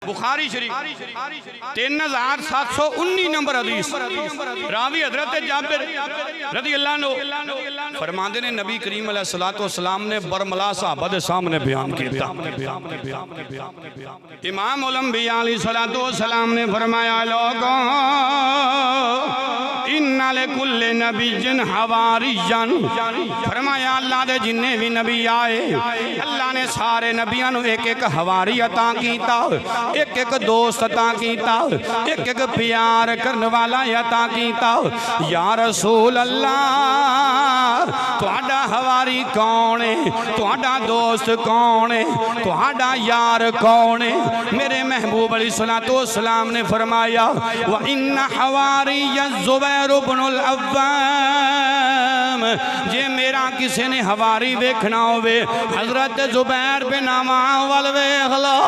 बुखारी शरीफ 3719 number हदीस। रावी हजरत जाबिर रज़ी अल्लाह अन्हु फरमाते ने नबी करीम अलैहिस्सलातु वस्सलाम ने बरमला सहाबा दे सामने बयान किया। इमाम उलंबिया अलैहिस्सलातु वस्सलाम ने फरमाया लोगों इन्ना लिकुल्लि नबिय्यिन हवारिय्यन, फरमाया अल्लाह दे जिन्ने भी नबी आए अल्लाह ने सारे नबियां नू एक एक हवारी अता कीता, एक एक दोस्त अता कीता, एक एक प्यार करने वाला अता कीता। या रसूल अल्लाह तुहाडा हवारी कौन है, तुहाडा दोस्त कौन है, तुहाडा यार कौन है? मेरे महबूब अलैहिस्सलातु वस्सलाम ने फरमाया व इन्ना हवारिय ज़ुबैर इब्नुल अव्वाम, जे मेरा किसी ने हवारी देखना होवे हजरत जुबैर बिन अव्वाम वल वेख लो।